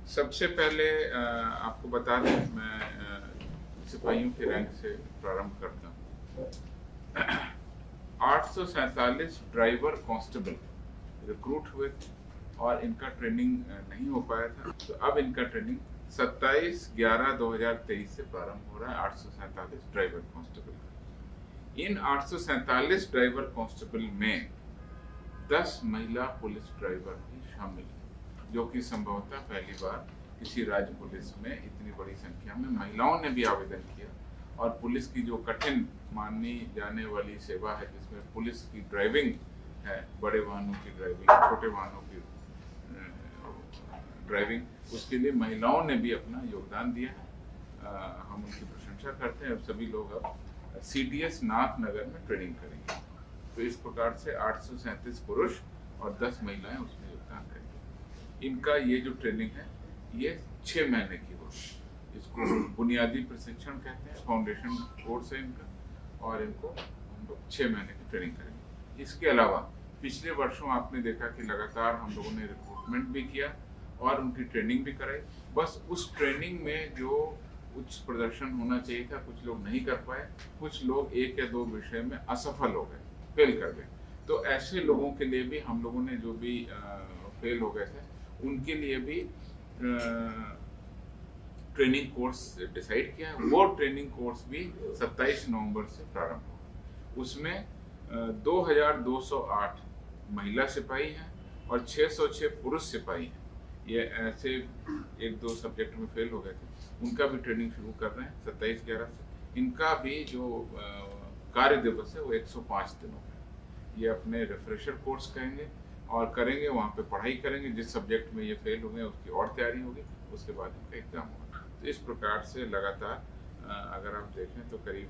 सबसे पहले आपको बता दें, मैं सिपाहियों के रैंक से प्रारंभ करता हूँ। 847 ड्राइवर कांस्टेबल रिक्रूट हुए थे और इनका ट्रेनिंग नहीं हो पाया था, तो अब इनका ट्रेनिंग 27/11/2023 से प्रारंभ हो रहा है। 847 ड्राइवर कांस्टेबल। इन 847 ड्राइवर कांस्टेबल में 10 महिला पुलिस ड्राइवर भी शामिल हैं, जो कि संभवतः पहली बार किसी राज्य पुलिस में इतनी बड़ी संख्या में महिलाओं ने भी आवेदन किया। और पुलिस की जो कठिन मानी जाने वाली सेवा है, जिसमें पुलिस की ड्राइविंग है, बड़े वाहनों की ड्राइविंग, छोटे वाहनों की ड्राइविंग, उसके लिए महिलाओं ने भी अपना योगदान दिया है। हम उनकी प्रशंसा करते हैं। सभी लोग अब CTS नाथनगर में ट्रेनिंग करेंगे। तो इस प्रकार से 837 पुरुष और 10 महिलाएं उसमें योगदान करेंगी। इनका ये जो ट्रेनिंग है, ये 6 महीने की होगी। इसको बुनियादी प्रशिक्षण कहते हैं, फाउंडेशन कोर्स है इनका, और इनको हम लोग 6 महीने की ट्रेनिंग करेंगे। इसके अलावा पिछले वर्षों आपने देखा कि लगातार हम लोगों ने रिक्रूटमेंट भी किया और उनकी ट्रेनिंग भी कराई। बस उस ट्रेनिंग में जो उच्च प्रदर्शन होना चाहिए था, कुछ लोग नहीं कर पाए, कुछ लोग 1 या 2 विषय में असफल हो गए, फेल कर गए। तो ऐसे लोगों के लिए भी हम लोगों ने, जो भी फेल हो गए थे, उनके लिए भी ट्रेनिंग कोर्स डिसाइड किया है। वो ट्रेनिंग कोर्स भी 27 नवंबर से प्रारंभ होगा। उसमें 2208 महिला सिपाही हैं और 606 पुरुष सिपाही हैं। ये ऐसे 1-2 सब्जेक्ट में फेल हो गए थे, उनका भी ट्रेनिंग शुरू कर रहे हैं 27/11 से। इनका भी जो कार्य दिवस है वो 105 दिनों का है। ये अपने रिफ्रेशर कोर्स करेंगे और करेंगे, वहाँ पे पढ़ाई करेंगे। जिस सब्जेक्ट में ये फेल हो गए उसकी और तैयारी होगी, उसके बाद इनका एग्जाम होगा। तो इस प्रकार से लगातार अगर आप देखें तो करीब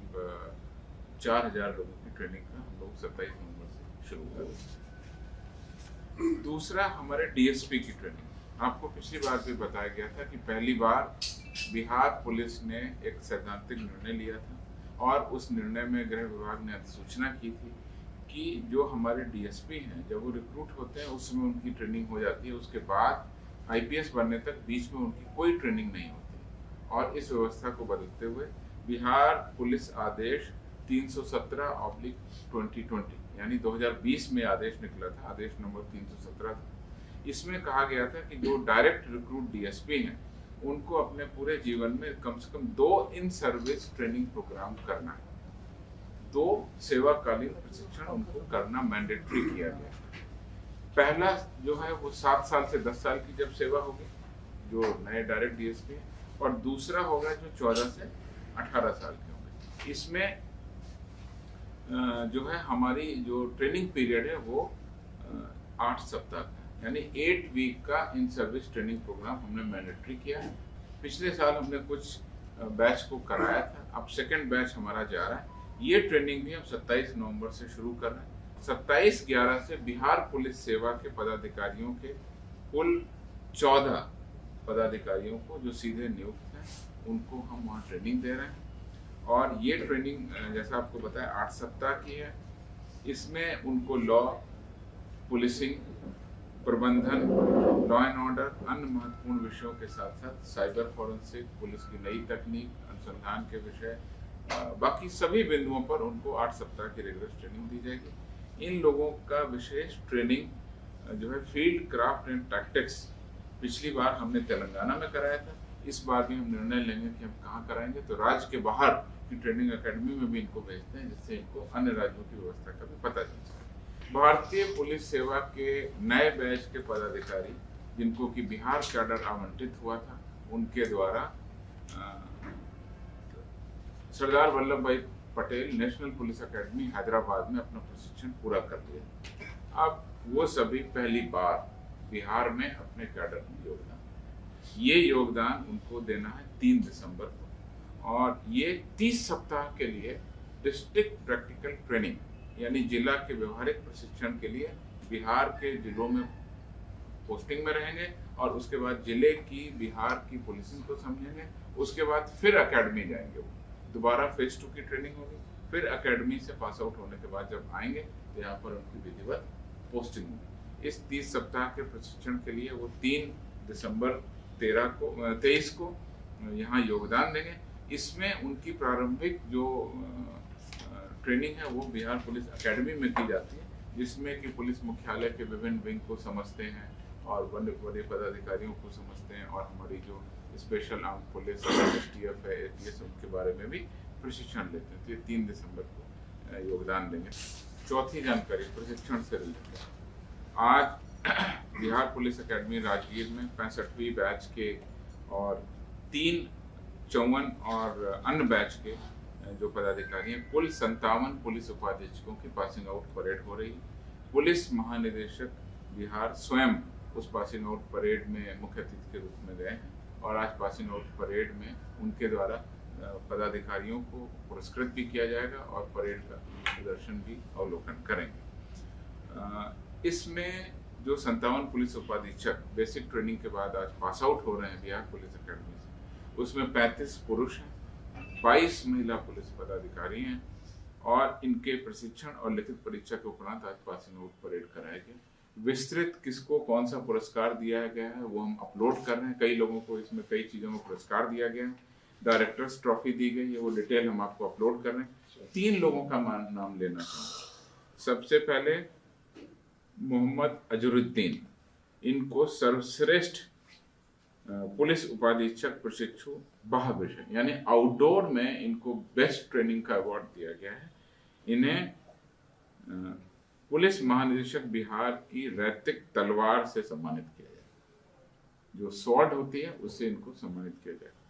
4000 लोगों की ट्रेनिंग का हम लोग 27 नवंबर से शुरू कर रहे हैं। दूसरा, हमारे DSP की ट्रेनिंग। आपको पिछली बार भी बताया गया था कि पहली बार बिहार पुलिस ने एक सैद्धांतिक निर्णय लिया था और उस निर्णय में गृह विभाग ने अधिसूचना की थी कि जो हमारे DSP हैं, जब वो रिक्रूट होते हैं उस समय उनकी ट्रेनिंग हो जाती है, उसके बाद IPS बनने तक बीच में उनकी कोई ट्रेनिंग नहीं होती। और इस व्यवस्था को बदलते हुए बिहार पुलिस आदेश 317/2020 यानी 2020 में आदेश निकला था, आदेश नंबर 317 था। इसमें कहा गया था कि जो डायरेक्ट रिक्रूट DSP हैं, उनको अपने पूरे जीवन में कम से कम 2 इन सर्विस ट्रेनिंग प्रोग्राम करना है। 2 सेवाकालीन प्रशिक्षण उनको करना मैंडेटरी किया गया। पहला जो है वो 7 साल से 10 साल की जब सेवा होगी, जो नए डायरेक्ट DSP है, और दूसरा होगा जो 14 से 18 साल के होंगे। इसमें जो है हमारी जो ट्रेनिंग पीरियड है वो 8 सप्ताह का, यानी 8 वीक का इन सर्विस ट्रेनिंग प्रोग्राम हमने मैंडेटरी किया है। पिछले साल हमने कुछ बैच को कराया था, अब सेकंड बैच हमारा जा रहा है। ये ट्रेनिंग भी हम 27 नवंबर से शुरू कर रहे हैं। 27/11 से बिहार पुलिस सेवा के पदाधिकारियों के कुल 14 पदाधिकारियों को जो सीधे नियुक्त हैं, उनको हम वहाँ ट्रेनिंग दे रहे हैं। और ये ट्रेनिंग जैसा आपको बताया 8 सप्ताह की है। इसमें उनको लॉ, पुलिसिंग, प्रबंधन, लॉ एंड ऑर्डर, अन्य महत्वपूर्ण विषयों के साथ साथ साइबर फॉरेंसिक, पुलिस की नई तकनीक, अनुसंधान के विषय, बाकी सभी बिंदुओं पर उनको 8 सप्ताह की रेगुलर ट्रेनिंग दी जाएगी। इन लोगों का विशेष ट्रेनिंग जो है फील्ड क्राफ्ट एंड टैक्टिक्स, पिछली बार हमने तेलंगाना में कराया था, इस बार भी हम निर्णय लेंगे कि हम कहाँ कराएंगे। तो राज्य के बाहर की ट्रेनिंग अकेडमी में भी इनको भेजते हैं, जिससे इनको अन्य राज्यों की व्यवस्था का भी पता चल सके। भारतीय पुलिस सेवा के नए बैच के पदाधिकारी, जिनको कि बिहार कैडर आवंटित हुआ था, उनके द्वारा सरदार वल्लभ भाई Patel national police academy Hyderabad में अपना प्रशिक्षण पूरा कर लिया। अब वो सभी पहली बार बिहार में अपने कैडर में योगदान, ये योगदान उनको देना है 3 दिसंबर को। और ये 30 सप्ताह के लिए डिस्ट्रिक्ट प्रैक्टिकल ट्रेनिंग यानी जिला के व्यवहारिक प्रशिक्षण के लिए बिहार के जिलों में पोस्टिंग में रहेंगे, और उसके बाद जिले की बिहार की पुलिसिंग को समझेंगे। उसके बाद फिर अकेडमी जाएंगे, वो दोबारा फेज 2 की ट्रेनिंग होगी। फिर अकेडमी से पास आउट होने के बाद जब आएंगे तो यहाँ पर उनकी विधिवत पोस्टिंग होगी। इस 30 सप्ताह के प्रशिक्षण के लिए वो 3 दिसंबर 23 को यहाँ योगदान देंगे। इसमें उनकी प्रारंभिक जो ट्रेनिंग है वो बिहार पुलिस एकेडमी में की जाती है, जिसमें कि पुलिस मुख्यालय के विभिन्न विंग को समझते हैं और बड़े पदाधिकारियों को समझते हैं, और हमारी जो स्पेशल आर्म पुलिस STF है, ATS, उनके बारे में भी प्रशिक्षण लेते हैं। तो ये 3 दिसंबर को योगदान देंगे। चौथी जानकारी प्रशिक्षण से रिलेटेड, आज बिहार पुलिस एकेडमी राजगीर में 65वीं बैच के और 3 54 और अन्य बैच के जो पदाधिकारी हैं, कुल 57 पुलिस उपाधीक्षकों की पासिंग आउट परेड हो रही है। पुलिस महानिदेशक बिहार स्वयं उस पासिंग आउट परेड में मुख्य अतिथि के रूप में गए हैं, और आज पासिंग आउट परेड में उनके द्वारा पदाधिकारियों को पुरस्कृत भी किया जाएगा और परेड का प्रदर्शन भी अवलोकन करेंगे। इसमें जो 57 पुलिस उपाधीक्षक बेसिक ट्रेनिंग के बाद आज पास आउट हो रहे हैं बिहार पुलिस एकेडमी से, उसमें 35 पुरुष हैं, 22 महिला पुलिस पदाधिकारी हैं, और इनके प्रशिक्षण और लिखित परीक्षा के उपरांत आज पासिंग आउट परेड कराया गया। विस्तृत किसको कौन सा पुरस्कार दिया गया है वो हम अपलोड कर रहे हैं। कई लोगों को इसमें कई चीज़ों में पुरस्कार दिया गया है, डायरेक्टर्स ट्रॉफी दी गई है, वो डिटेल हम आपको अपलोड कर रहे हैं। 3 लोगों का नाम लेना चाहूँगा। सबसे पहले मोहम्मद अजरुद्दीन, इनको सर्वश्रेष्ठ पुलिस उपाधीक्षक प्रशिक्षु बाह्य विषय यानी आउटडोर में इनको बेस्ट ट्रेनिंग का अवार्ड दिया गया है। इन्हें पुलिस महानिदेशक बिहार की रैतिक तलवार से सम्मानित किया जाएगा, जो स्वॉर्ड होती है उससे इनको सम्मानित किया जाएगा।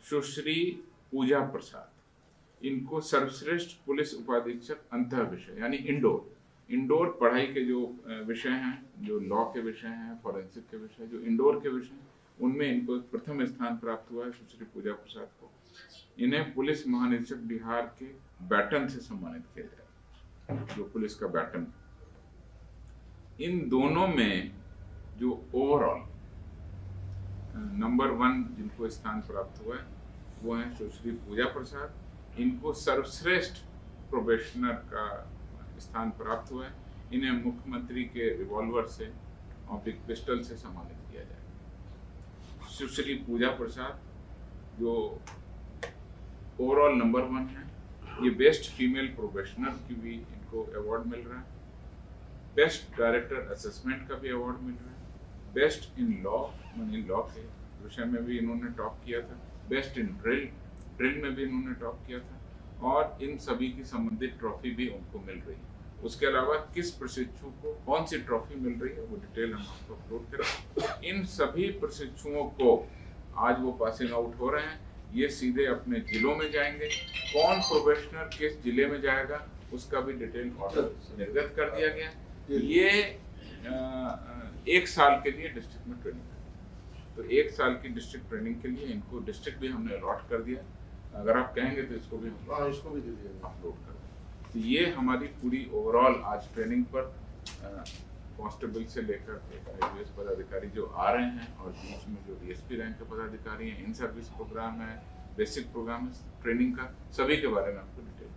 सुश्री पूजा प्रसाद, इनको सर्वश्रेष्ठ पुलिस उपाधीक्षक अंतः विषय यानी इंडोर पढ़ाई के जो विषय हैं, जो लॉ के विषय हैं, फॉरेंसिक के विषय, जो इंडोर के विषय हैं, उनमें इनको प्रथम स्थान प्राप्त हुआ है सुश्री पूजा प्रसाद को। इन्हें पुलिस महानिदेशक बिहार के बैटन से सम्मानित किया जाएगा, जो पुलिस का बैटन। इन दोनों में जो ओवरऑल नंबर 1 जिनको स्थान प्राप्त हुआ है वो है सुश्री पूजा प्रसाद। इनको सर्वश्रेष्ठ प्रोबेशनर का स्थान प्राप्त हुआ है। इन्हें मुख्यमंत्री के रिवॉल्वर से और बिग पिस्टल से सम्मानित किया जाएगा। सुश्री पूजा प्रसाद जो ओवरऑल नंबर 1 है, ये बेस्ट फीमेल प्रोबेशनर की भी इनको अवार्ड मिल रहा है, बेस्ट डायरेक्टर असेसमेंट का भी अवार्ड मिल रहा है, बेस्ट इन लॉ के विषय में भी इन्होंने टॉप किया था, बेस्ट इन ड्रिल में भी इन्होंने टॉप किया था, और इन सभी की संबंधित ट्रॉफी भी उनको मिल रही है। उसके अलावा किस प्रशिक्षु को कौन सी ट्रॉफी मिल रही है वो डिटेल हम आपको अपलोड करेंगे। इन सभी प्रशिक्षुओं को आज वो पासिंग आउट हो रहे हैं, ये सीधे अपने जिलों में जाएंगे। कौन प्रोबेशनर किस जिले में जाएगा उसका भी डिटेल ऑर्डर निर्गत कर दिया गया। ये 1 साल के लिए डिस्ट्रिक्ट में ट्रेनिंग है, तो 1 साल की डिस्ट्रिक्ट ट्रेनिंग के लिए इनको डिस्ट्रिक्ट भी हमने अलॉट कर दिया। अगर आप कहेंगे तो इसको भी दे दिया अपलोड कर। तो ये हमारी पूरी ओवरऑल आज ट्रेनिंग पर कांस्टेबल से लेकर IPS पदाधिकारी जो आ रहे हैं, और बीच में जो DSP रैंक के पदाधिकारी हैं, इन सर्विस प्रोग्राम है, बेसिक प्रोग्राम है ट्रेनिंग का, सभी के बारे में आपको डिटेल